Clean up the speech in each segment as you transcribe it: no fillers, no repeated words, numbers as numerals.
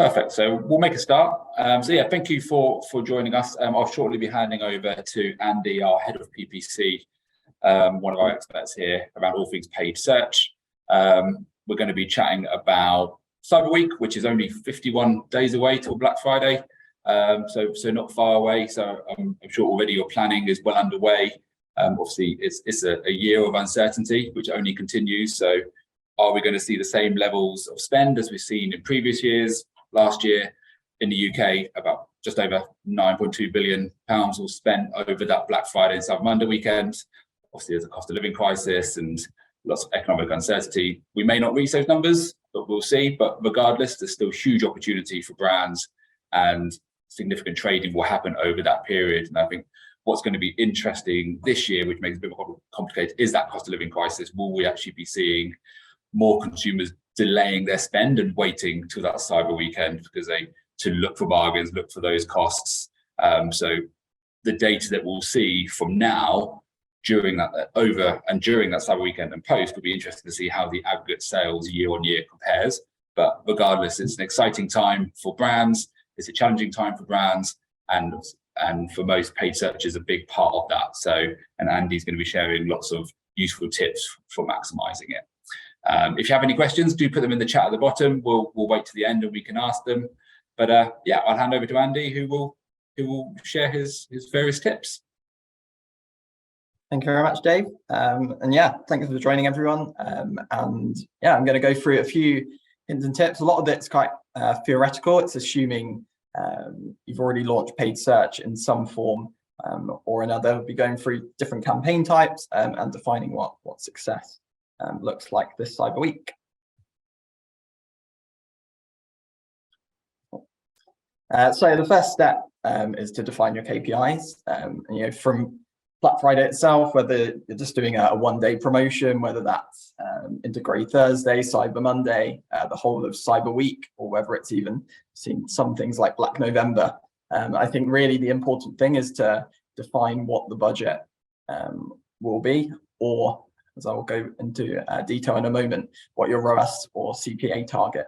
Perfect. So we'll make a start. So yeah, thank you for joining us. I'll shortly be handing over to Andy, our head of PPC, one of our experts here around all things paid search. We're going to be chatting about Cyber Week, which is only 51 days away till Black Friday. So not far away. So I'm sure already your planning is well underway. Obviously, it's a year of uncertainty, which only continues. So are we going to see the same levels of spend as we've seen in previous years? Last year in the UK, about just over £9.2 billion was spent over that Black Friday and Cyber Monday weekend. Obviously, there's a cost of living crisis and lots of economic uncertainty. We may not reach those numbers, but we'll see. But regardless, there's still huge opportunity for brands, and significant trading will happen over that period. And I think what's going to be interesting this year, which makes it a bit more complicated, is that cost of living crisis. Will we actually be seeing more consumers delaying their spend and waiting till that Cyber weekend because to look for bargains, look for those costs? So the data that we'll see from now during that during that Cyber weekend and post will be interesting to see how the aggregate sales year on year compares. But regardless, it's an exciting time for brands. It's a challenging time for brands, and for most, paid search is a big part of that. So, and Andy's going to be sharing lots of useful tips for maximising it. If you have any questions, do put them in the chat at the bottom. We'll wait to the end and we can ask them. But yeah, I'll hand over to Andy, who will share his various tips. Thank you very much, Dave. And yeah, thanks for joining, everyone. And yeah, I'm going to go through a few hints and tips. A lot of it's quite theoretical. It's assuming you've already launched paid search in some form or another. We'll be going through different campaign types and defining what success looks like this Cyber Week. So the first step is to define your KPIs. And, from Black Friday itself, whether you're just doing a one-day promotion, whether that's into Grey Thursday, Cyber Monday, the whole of Cyber Week, or whether it's even seen some things like Black November. I think really the important thing is to define what the budget will be, or as I will go into detail in a moment, what your ROAS or CPA target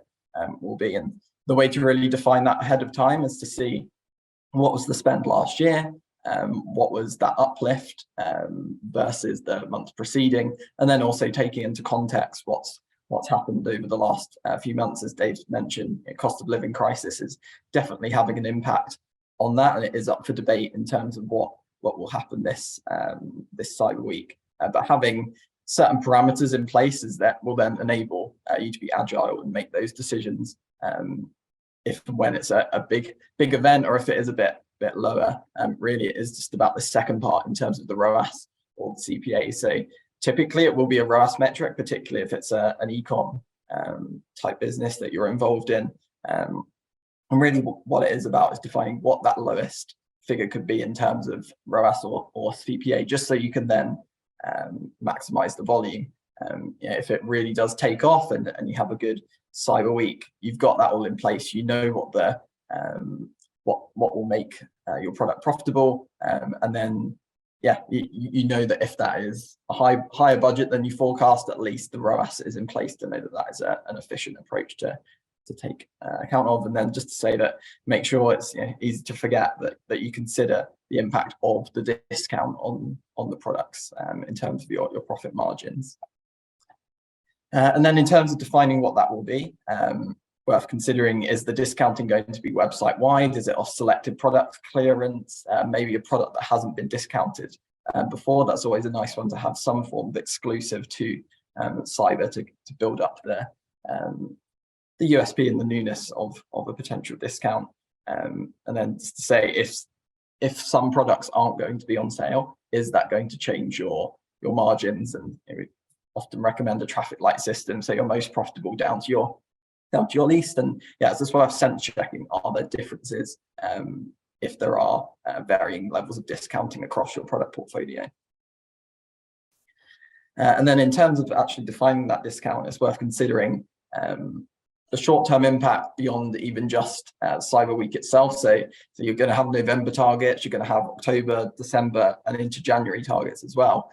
will be. And the way to really define that ahead of time is to see what was the spend last year, what was that uplift versus the month preceding, and then also taking into context what's happened over the last few months. As Dave mentioned, cost of living crisis is definitely having an impact on that, and it is up for debate in terms of what will happen this Cyber Week. But having certain parameters in place is that will then enable you to be agile and make those decisions if and when it's a big event, or if it is a bit lower. Really, it is just about the second part in terms of the ROAS or the CPA. So typically it will be a ROAS metric, particularly if it's an e-com type business that you're involved in. And really what it is about is defining what that lowest figure could be in terms of ROAS or CPA, just so you can then maximize the volume. If it really does take off and you have a good Cyber Week, you've got that all in place. You know what the what will make your product profitable, and then yeah, you know that if that is a higher budget than you forecast, at least the ROAS is in place to know that is an efficient approach to take account of. And then just to say that, make sure it's easy to forget that you consider the impact of the discount on the products in terms of your profit margins. And then in terms of defining what that will be, worth considering, is the discounting going to be website wide? Is it off selected product clearance? Maybe a product that hasn't been discounted before. That's always a nice one to have some form of exclusive to cyber to build up the USP and the newness of a potential discount. And then to say, if some products aren't going to be on sale, is that going to change your margins? And we often recommend a traffic light system, so you're most profitable down to your least. And yeah, it's just worth sense checking, are there differences if there are varying levels of discounting across your product portfolio. And then in terms of actually defining that discount, it's worth considering the short-term impact beyond even just Cyber Week itself. So you're going to have November targets, you're going to have October, December, and into January targets as well.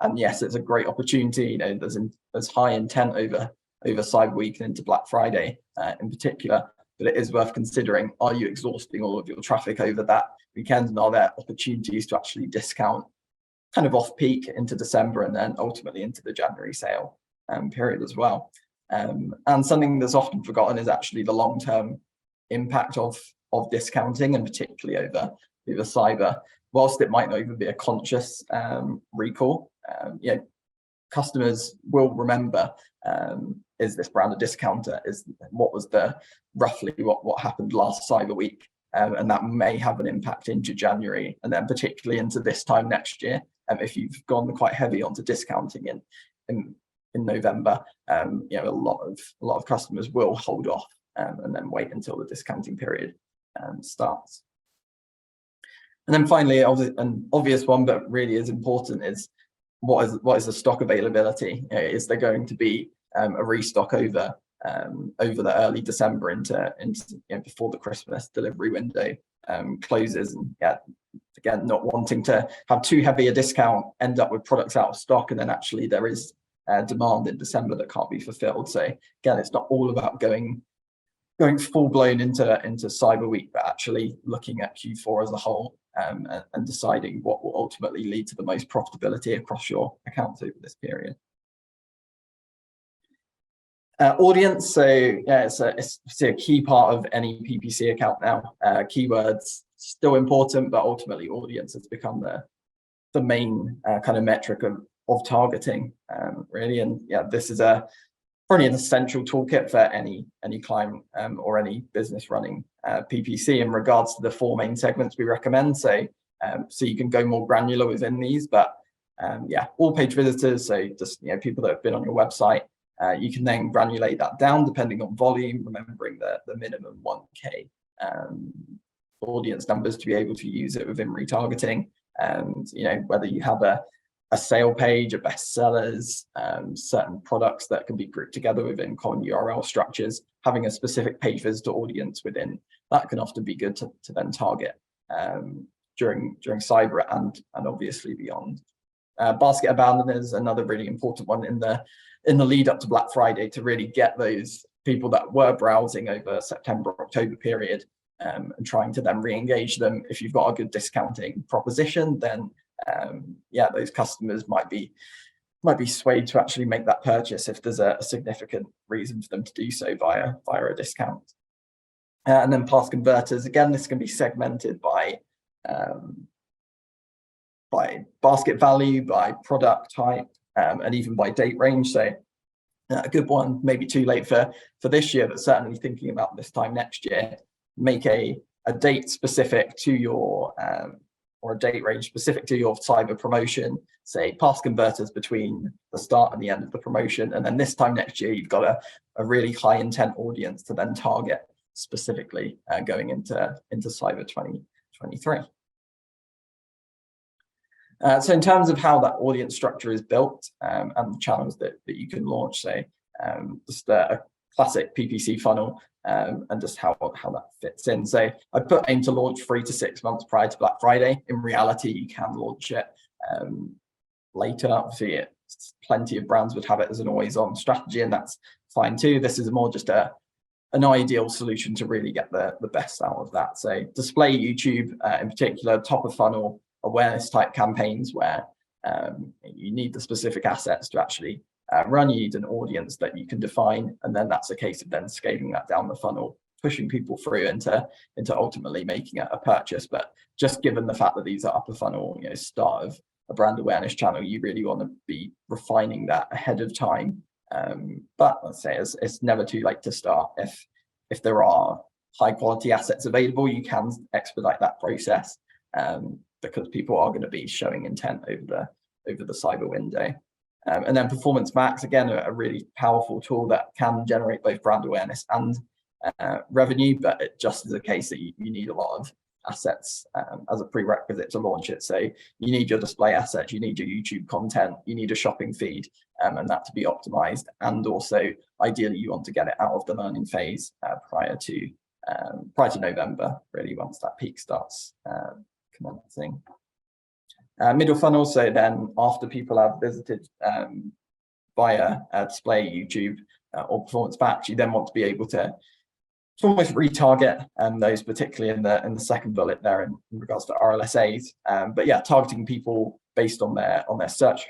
And yes, it's a great opportunity. There's high intent over Cyber Week and into Black Friday in particular. but it is worth considering, are you exhausting all of your traffic over that weekend, and are there opportunities to actually discount kind of off peak into December and then ultimately into the January sale period as well. And something that's often forgotten is actually the long-term impact of discounting, and particularly over cyber. Whilst it might not even be a conscious recall, customers will remember, is this brand a discounter? Is what was the roughly what happened last cyber week? And that may have an impact into January, and then particularly into this time next year. If you've gone quite heavy onto discounting in November, a lot of customers will hold off and then wait until the discounting period starts. And then finally, an obvious one, but really is important, is what is the stock availability? Is there going to be a restock over the early December into before the Christmas delivery window closes? And again, not wanting to have too heavy a discount, end up with products out of stock, and then actually there is demand in December that can't be fulfilled. So again, it's not all about going full blown into cyber week, but actually looking at Q4 as a whole and deciding what will ultimately lead to the most profitability across your accounts over this period. Audience, so it's a key part of any PPC account now. Keywords still important, but ultimately audience has become the main kind of metric of targeting, really. And this is probably an essential toolkit for any client or any business running PPC in regards to the 4 main segments we recommend. So you can go more granular within these, but all page visitors, so just people that have been on your website. You can then granulate that down depending on volume, remembering the minimum 1K audience numbers to be able to use it within retargeting. And whether you have a sale page, a bestsellers, certain products that can be grouped together within common URL structures, having a specific page visitor audience within that can often be good to then target during cyber and obviously beyond. Basket abandoners, another really important one in the lead up to Black Friday, to really get those people that were browsing over September, October period and trying to then re-engage them. If you've got a good discounting proposition, then those customers might be swayed to actually make that purchase if there's a significant reason for them to do so via a discount. And then pass converters, again, this can be segmented by basket value, by product type, and even by date range. So a good one, maybe too late for this year, but certainly thinking about this time next year, make a date specific to your or a date range specific to your cyber promotion, say pass converters between the start and the end of the promotion. And then this time next year, you've got a really high intent audience to then target specifically going into cyber 2023. So in terms of how that audience structure is built and the channels that you can launch, say just a classic PPC funnel and just how that fits in. So I'd put aim to launch 3 to 6 months prior to Black Friday. In reality, you can launch it later. Obviously, plenty of brands would have it as an always on strategy, and that's fine too. This is more just an ideal solution to really get the best out of that. So display YouTube in particular, top of funnel awareness type campaigns where you need the specific assets to actually run. You need an audience that you can define, and then that's a case of then scaling that down the funnel, pushing people through into ultimately making a purchase. But just given the fact that these are upper funnel, start of a brand awareness channel, you really want to be refining that ahead of time. But let's say it's never too late to start. If there are high quality assets available, you can expedite that process because people are going to be showing intent over the cyber window. And then Performance Max, again, a really powerful tool that can generate both brand awareness and revenue, but it just is a case that you need a lot of assets as a prerequisite to launch it. So you need your display assets, you need your YouTube content, you need a shopping feed, and that to be optimized. And also, ideally, you want to get it out of the learning phase prior to November, really, once that peak starts commencing. Middle funnel, so then after people have visited via display, YouTube, or Performance Max, you then want to be able to to almost retarget those, particularly in the second bullet there in regards to RLSAs. But yeah, targeting people based on their search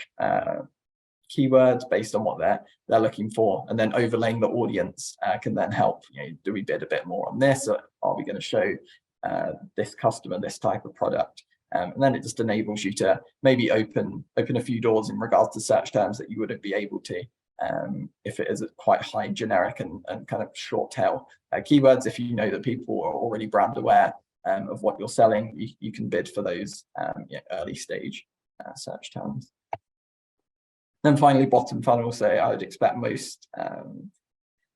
keywords, based on what they're looking for, and then overlaying the audience can then help. Do we bid a bit more on this? Or are we going to show this customer this type of product? And then it just enables you to maybe open a few doors in regards to search terms that you wouldn't be able to if it is a quite high generic and kind of short tail keywords. If you know that people are already brand aware of what you're selling, you can bid for those early stage search terms. Then finally, bottom funnel. So I would expect most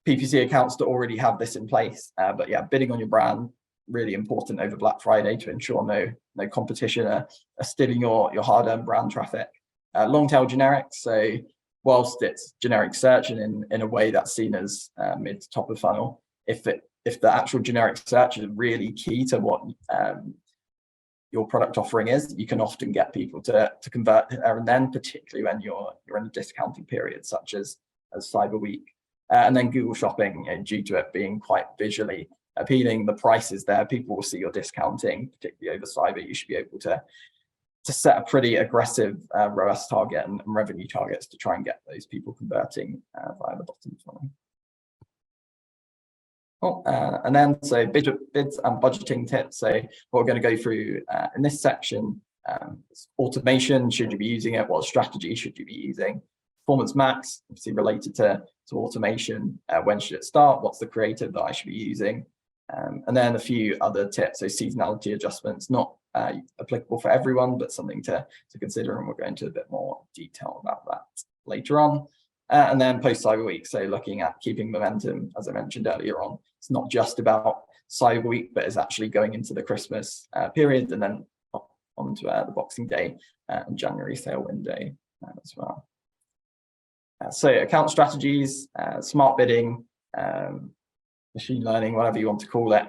PPC accounts to already have this in place. But yeah, bidding on your brand, really important over Black Friday to ensure no competition are stealing your hard-earned brand traffic. Long tail generics. So whilst it's generic search and in a way that's seen as mid to top of funnel, if the actual generic search is really key to what your product offering is, you can often get people to convert there and then, particularly when you're in a discounting period such as Cyber Week. And then Google Shopping, due to it being quite visually appealing, the prices there, people will see your discounting, particularly over Cyber. You should be able to set a pretty aggressive ROAS target and revenue targets to try and get those people converting via the bottom funnel. And then so bids and budgeting tips. So what we're going to go through in this section is automation. Should you be using it? What strategy should you be using? Performance max, obviously related to automation. When should it start? What's the creative that I should be using? And then a few other tips. So seasonality adjustments, not applicable for everyone, but something to consider. And we'll go into a bit more detail about that later on. And then post Cyber Week, so looking at keeping momentum, as I mentioned earlier on, it's not just about Cyber Week, but it's actually going into the Christmas period and then onto the Boxing Day and January sale window as well. So account strategies, smart bidding, machine learning, whatever you want to call it.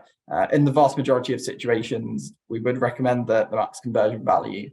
In the vast majority of situations, we would recommend the max conversion value,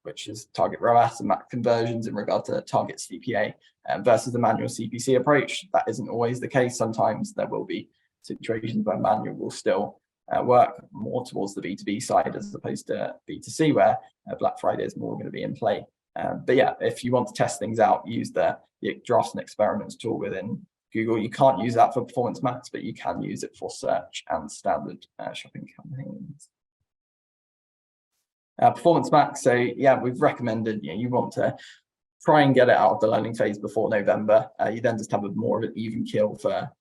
which is target ROAS and max conversions in regard to target CPA versus the manual CPC approach. That isn't always the case. Sometimes there will be situations where manual will still work more towards the B2B side as opposed to B2C, where Black Friday is more going to be in play. But yeah, if you want to test things out, use the drafts and experiments tool within Google. You can't use that for Performance Max, but you can use it for search and standard shopping campaigns. Performance Max, so yeah, we've recommended you want to try and get it out of the learning phase before November. You then just have more of an even kill for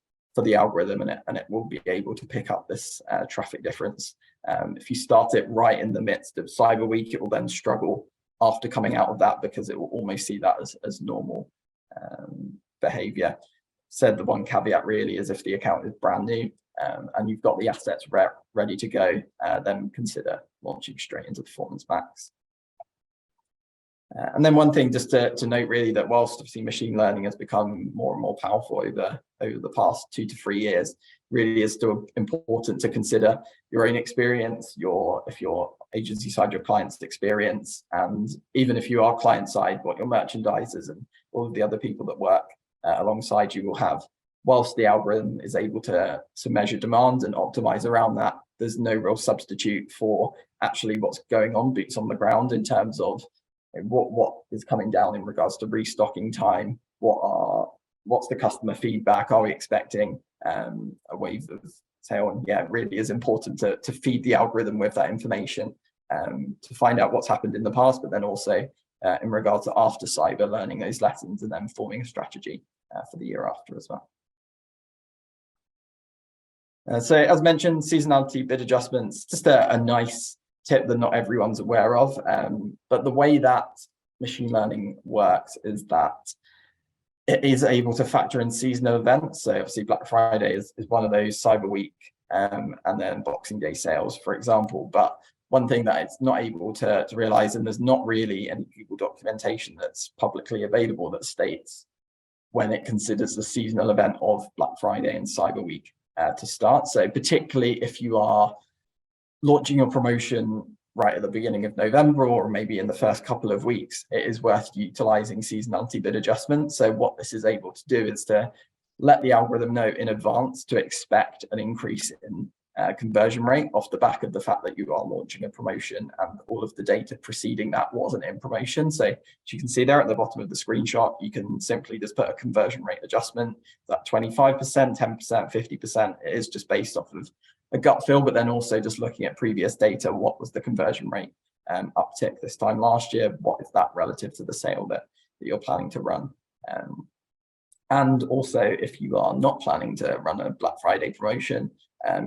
the algorithm, and it will be able to pick up this traffic difference. If you start it right in the midst of Cyber Week, it will then struggle after coming out of that because it will almost see that as normal behavior. Said the one caveat really is if the account is brand new and you've got the assets ready to go, then consider launching straight into Performance Max. And then one thing just to note really, that whilst obviously machine learning has become more and more powerful over the past 2 to 3 years, really is still important to consider your own experience, if your agency side, your client's experience, and even if you are client side, what your merchandisers and all of the other people that work alongside you will have. Whilst the algorithm is able to measure demand and optimize around that, there's no real substitute for actually what's going on, boots on the ground, in terms of what is coming down in regards to restocking time. What's the customer feedback? Are we expecting a wave of sale? And yeah, it really is important to feed the algorithm with that information to find out what's happened in the past, but then also in regard to after Cyber, learning those lessons and then forming a strategy for the year after as well. So as mentioned, seasonality bid adjustments, just a nice tip that not everyone's aware of. But the way that machine learning works is that it is able to factor in seasonal events. So obviously Black Friday is one of those, Cyber Week, and then Boxing Day sales, for example. But one thing that it's not able to realize, and there's not really any Google documentation that's publicly available that states when it considers the seasonal event of Black Friday and Cyber Week to start. So particularly if you are launching your promotion right at the beginning of November, or maybe in the first couple of weeks, it is worth utilizing seasonality bid adjustments. So what this is able to do is to let the algorithm know in advance to expect an increase in conversion rate off the back of the fact that you are launching a promotion and all of the data preceding that wasn't in promotion. So as you can see there at the bottom of the screenshot, you can simply just put a conversion rate adjustment, that 25%, 10%, 50%. It is just based off of a gut feel, but then also just looking at previous data, what was the conversion rate uptick this time last year? What is that relative to the sale that you're planning to run? And also, if you are not planning to run a Black Friday promotion,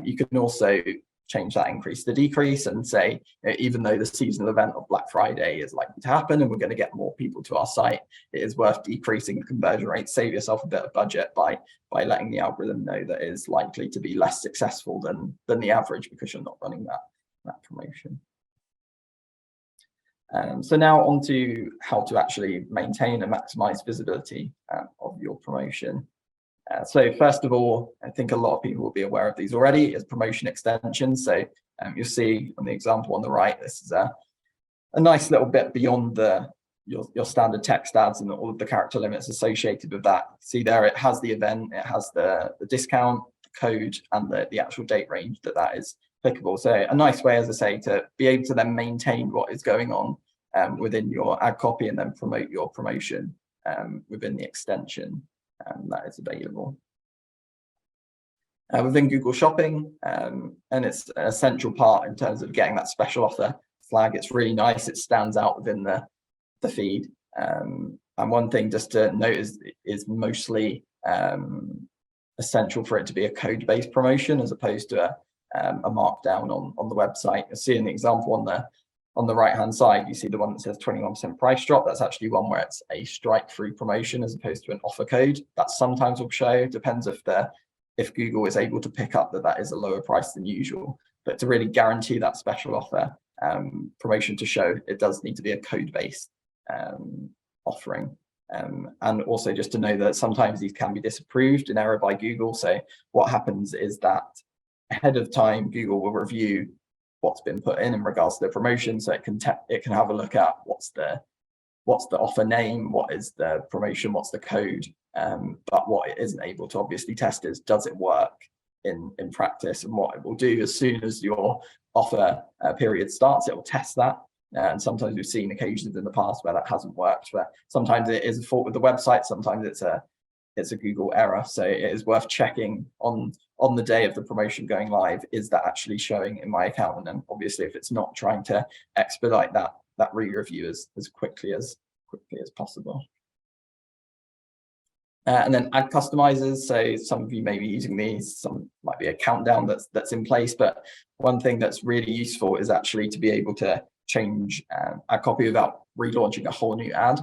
you can also change that increase to decrease and say, even though the seasonal event of Black Friday is likely to happen and we're going to get more people to our site, it is worth decreasing the conversion rate, save yourself a bit of budget by letting the algorithm know that it is likely to be less successful than the average because you're not running that promotion. So now on to how to actually maintain and maximize visibility of your promotion. So first of all, I think a lot of people will be aware of these already, is promotion extensions. So you'll see on the example on the right, this is a nice little bit beyond your standard text ads and all of the character limits associated with that. See there, it has the event, it has the discount, the code, and the actual date range that is applicable. So a nice way, as I say, to be able to then maintain what is going on within your ad copy and then promote your promotion within the extension that is available. Within Google Shopping, and it's an essential part in terms of getting that special offer flag. It's really nice, it stands out within the feed. And one thing just to note is mostly essential for it to be a code-based promotion as opposed to a markdown on the website. You'll see an example on the right-hand side, you see the one that says 21% price drop. That's actually one where it's a strike-through promotion as opposed to an offer code. That sometimes will show, depends if Google is able to pick up that is a lower price than usual. But to really guarantee that special offer promotion to show, it does need to be a code-based offering. And also just to know that sometimes these can be disapproved in error by Google. So what happens is that ahead of time, Google will review what's been put in regards to the promotion, so it can have a look at what's the offer name, what is the promotion, what's the code, but what it isn't able to obviously test is, does it work in practice? And what it will do, as soon as your offer period starts, it will test that. And sometimes we've seen occasions in the past where that hasn't worked, where sometimes it is a fault with the website, sometimes it's a Google error. So it is worth checking on the day of the promotion going live, is that actually showing in my account? And then obviously if it's not, trying to expedite that re-review as quickly as possible. And then ad customizers. So some of you may be using these, some might be a countdown that's in place, but one thing that's really useful is actually to be able to change ad copy without relaunching a whole new ad.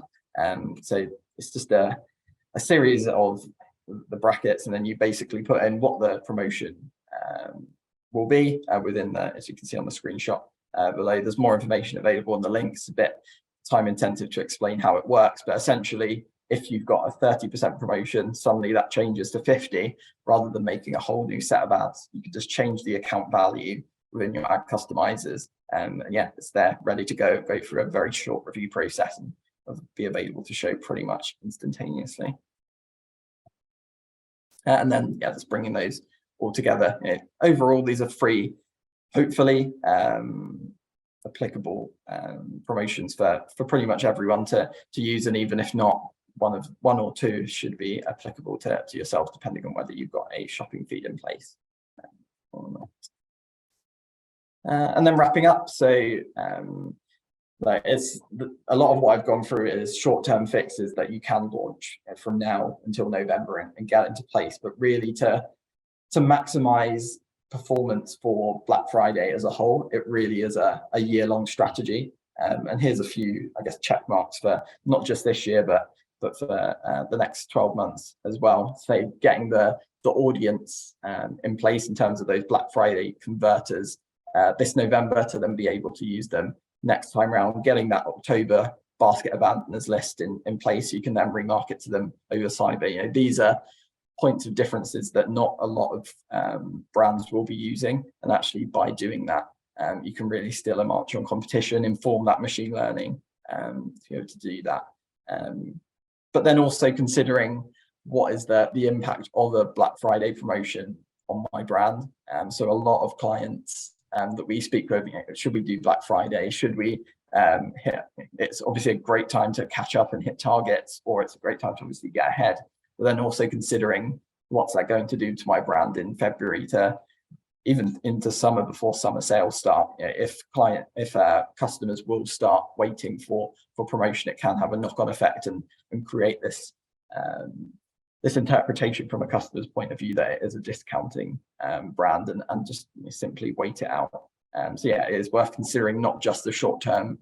So it's just a series of the brackets, and then you basically put in what the promotion will be within as you can see on the screenshot below. There's more information available on the links, a bit time intensive to explain how it works, but essentially if you've got a 30% promotion, suddenly that changes to 50, rather than making a whole new set of ads, you can just change the account value within your ad customizers, and yeah, it's there ready to go through a very short review process and be available to show pretty much instantaneously. And then, yeah, just bringing those all together. Overall, these are free, hopefully applicable promotions for pretty much everyone to use. And even if not, one or two should be applicable to yourself, depending on whether you've got a shopping feed in place or not. And then wrapping up, so it's a lot of what I've gone through is short-term fixes that you can launch from now until November and get into place, but really to maximize performance for Black Friday as a whole, it really is a year-long strategy. And here's a few, I guess, check marks for not just this year, but for the next 12 months as well. So getting the audience in place in terms of those Black Friday converters this November to then be able to use them next time around, getting that October basket abandoners list in place, you can then remarket to them over Cyber. These are points of differences that not a lot of brands will be using, and actually by doing that, you can really steal a march on competition, inform that machine learning to be able to do that. But then also considering what is the impact of a Black Friday promotion on my brand. So a lot of clients that we speak with, should we do Black Friday? Should we it's obviously a great time to catch up and hit targets, or it's a great time to obviously get ahead, but then also considering what's that going to do to my brand in February to even into summer, before summer sales start. If customers will start waiting for promotion, it can have a knock-on effect and create this this interpretation from a customer's point of view that it is a discounting brand, and just simply wait it out. So yeah, it is worth considering not just the short-term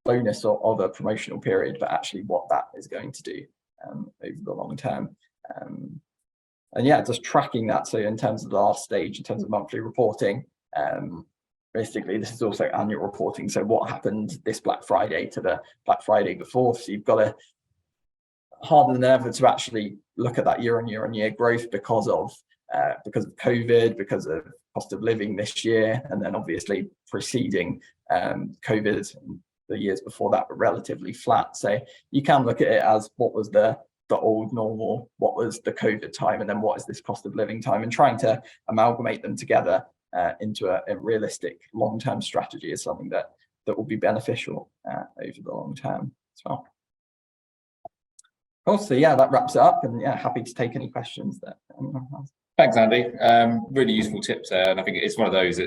bonus of a promotional period, but actually what that is going to do over the long term. And yeah, just tracking that. So in terms of the last stage, in terms of monthly reporting, basically this is also annual reporting. So what happened this Black Friday to the Black Friday before? So you've got to harder than ever to actually look at that year on year growth because of COVID, because of cost of living this year, and then obviously preceding COVID, the years before that were relatively flat. So you can look at it as what was the old normal, what was the COVID time, and then what is this cost of living time, and trying to amalgamate them together into a realistic long-term strategy is something that will be beneficial over the long term as well. Cool. So yeah, that wraps it up, and yeah, happy to take any questions that anyone has. Thanks, Andy. Really useful tips there, and I think it's one of those.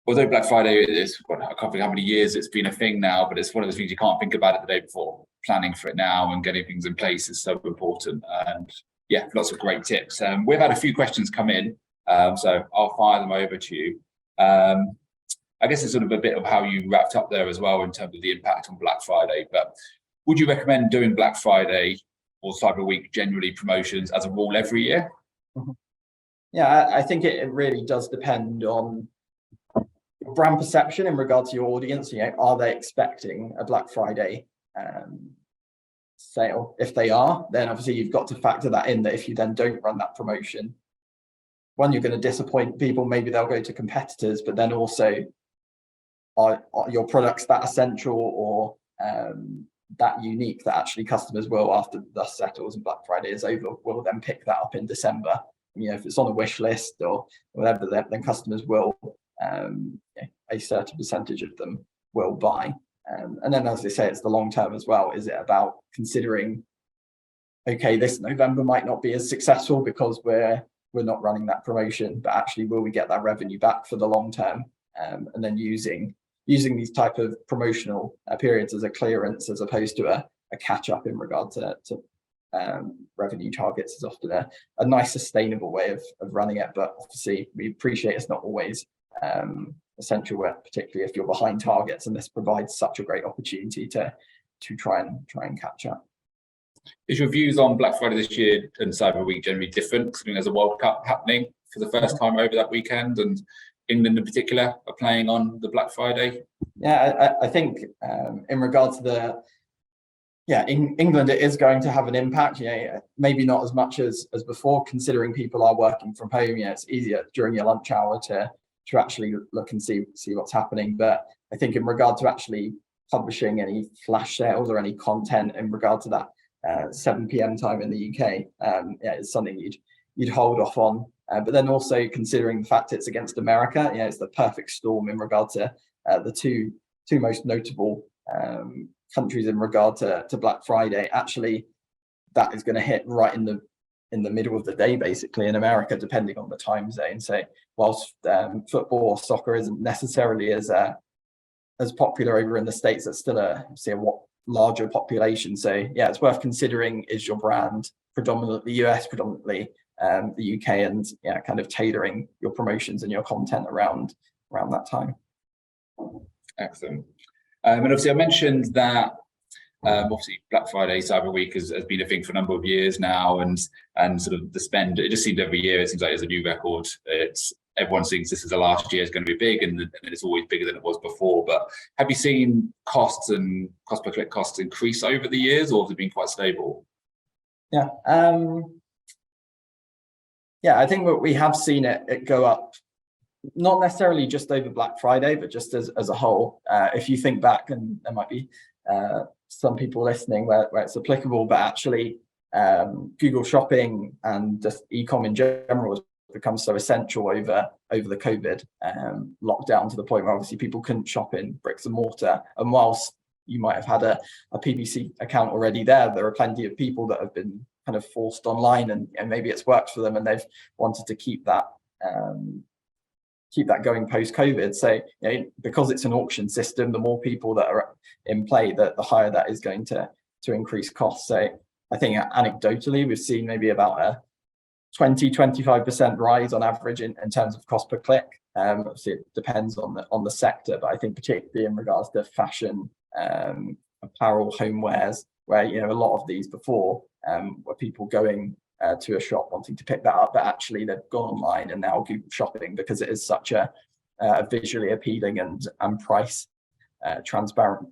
Although Black Friday is, I can't think how many years it's been a thing now, but it's one of those things you can't think about it the day before. Planning for it now and getting things in place is so important. And yeah, lots of great tips. We've had a few questions come in, so I'll fire them over to you. I guess it's sort of a bit of how you wrapped up there as well in terms of the impact on Black Friday. But would you recommend doing Black Friday or Cyber Week generally promotions as a rule every year? Mm-hmm. Yeah, I think it really does depend on brand perception in regard to your audience. Are they expecting a Black Friday sale? If they are, then obviously you've got to factor that in, that if you then don't run that promotion, one, you're going to disappoint people. Maybe they'll go to competitors, but then also are your products that essential or that unique that actually customers will, after the dust settles and Black Friday is over, will then pick that up in December. If it's on a wish list or whatever, then customers will, a certain percentage of them will buy. And then, as they say, it's the long term as well. Is it about considering, okay, this November might not be as successful because we're not running that promotion, but actually will we get that revenue back for the long term? And then using these type of promotional periods as a clearance as opposed to a catch up in regard to revenue targets is often a nice sustainable way of running it. But obviously we appreciate it's not always essential work, particularly if you're behind targets, and this provides such a great opportunity to try and catch up. Is your views on Black Friday this year and Cyber Week generally different? Because there's a World Cup happening for the first time over that weekend, and England in particular are playing on the Black Friday. Yeah, I think in regard to in England, it is going to have an impact. Maybe not as much as before, considering people are working from home. It's easier during your lunch hour to actually look and see what's happening. But I think in regard to actually publishing any flash sales or any content in regard to that 7 p.m. time in the UK, it's something you'd hold off on. But then also considering the fact it's against America, it's the perfect storm in regard to the two most notable countries in regard to Black Friday. Actually, that is going to hit right in the middle of the day, basically, in America, depending on the time zone. So whilst football or soccer isn't necessarily as popular over in the States, it's still a larger population. So yeah, it's worth considering, is your brand predominantly US, predominantly the UK, and kind of tailoring your promotions and your content around that time. Excellent. And obviously I mentioned that obviously Black Friday, Cyber Week has been a thing for a number of years now, and sort of the spend, it just seems every year, it seems like there's a new record. Everyone thinks this is the last year is going to be big, and it's always bigger than it was before. But have you seen costs and cost per click costs increase over the years, or has it been quite stable? Yeah, I think we have seen it go up, not necessarily just over Black Friday, but just as a whole. If you think back, and there might be some people listening where it's applicable, but actually Google Shopping and just e-com in general has become so essential over the COVID lockdown, to the point where obviously people couldn't shop in bricks and mortar. And whilst you might have had a PPC account already there are plenty of people that have been kind of forced online, and maybe it's worked for them and they've wanted to keep that going post-COVID. So because it's an auction system, the more people that are in play, the higher that is going to increase costs. So I think anecdotally we've seen maybe about a 20-25% rise on average in terms of cost per click. Obviously it depends on the sector, but I think particularly in regards to fashion, apparel, homewares, where a lot of these before were people going to a shop wanting to pick that up, but actually they've gone online and now Google Shopping, because it is such a visually appealing and price transparent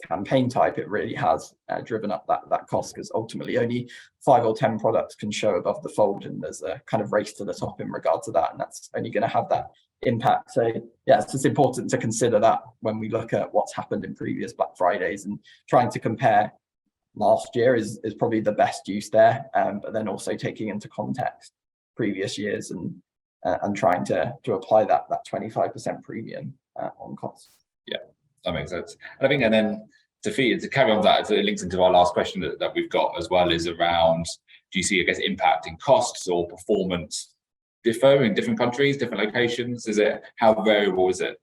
campaign type. It really has driven up that cost, because ultimately only 5 or 10 products can show above the fold, and there's a kind of race to the top in regard to that, and that's only going to have that impact. So yeah, it's just important to consider that when we look at what's happened in previous Black Fridays, and trying to compare last year is probably the best use there, but then also taking into context previous years and trying to apply that 25% premium on costs. Yeah, that makes sense. And I think, and then to carry on that, it links into our last question that we've got as well, is around, do you see, I guess, impact in costs or performance differ in different countries, different locations? How variable is it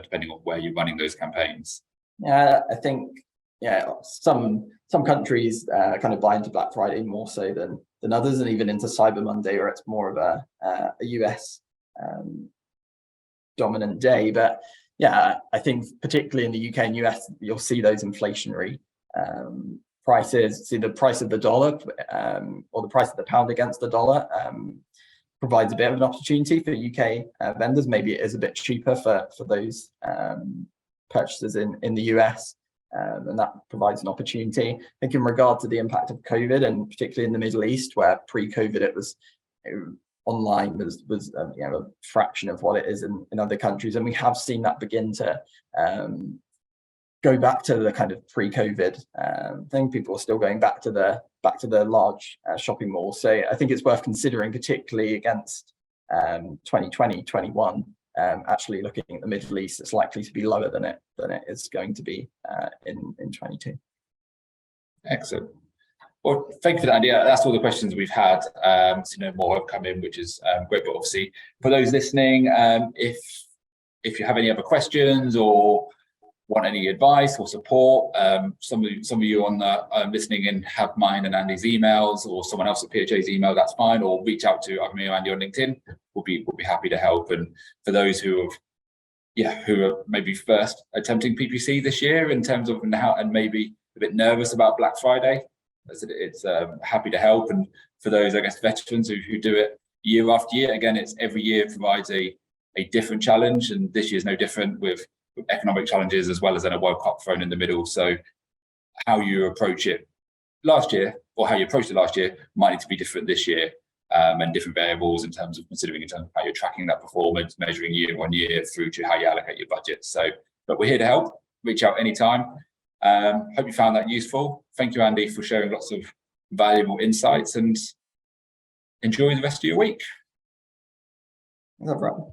depending on where you're running those campaigns? Yeah, I think some countries kind of buy into Black Friday more so than others, and even into Cyber Monday, or it's more of a US dominant day. But yeah, I think particularly in the UK and US, you'll see those inflationary prices. See, the price of the dollar or the price of the pound against the dollar provides a bit of an opportunity for UK vendors. Maybe it is a bit cheaper for those purchases in the US, and that provides an opportunity. I think in regard to the impact of COVID, and particularly in the Middle East, where pre-COVID it was online was a fraction of what it is in other countries, and we have seen that begin to go back to the kind of pre-COVID thing. People are still going back to the large shopping malls. So I think it's worth considering, particularly against 2020, 21. Actually looking at the Middle East, it's likely to be lower than it is going to be in 22. Excellent. Well, thank you for that, Andy. That's all the questions we've had. So more have come in, which is great. But obviously, for those listening, if you have any other questions or want any advice or support, some of you on the listening in have mine and Andy's emails, or someone else at PHA's email, that's fine, or reach out to me or Andy on LinkedIn. We'll be happy to help. And for those who are maybe first attempting PPC this year in terms of how, and maybe a bit nervous about Black Friday, it's happy to help. And for those, I guess, veterans who do it year after year, again, it's every year provides a different challenge, and this year's no different, with economic challenges as well as then a World Cup thrown in the middle. So how you approach it last year, or how you approached it last year, might need to be different this year, and different variables in terms of considering in terms of how you're tracking that performance, measuring year on year through to how you allocate your budget. So, but we're here to help. Reach out anytime. Hope you found that useful. Thank you, Andy, for sharing lots of valuable insights, and enjoy the rest of your week. No problem.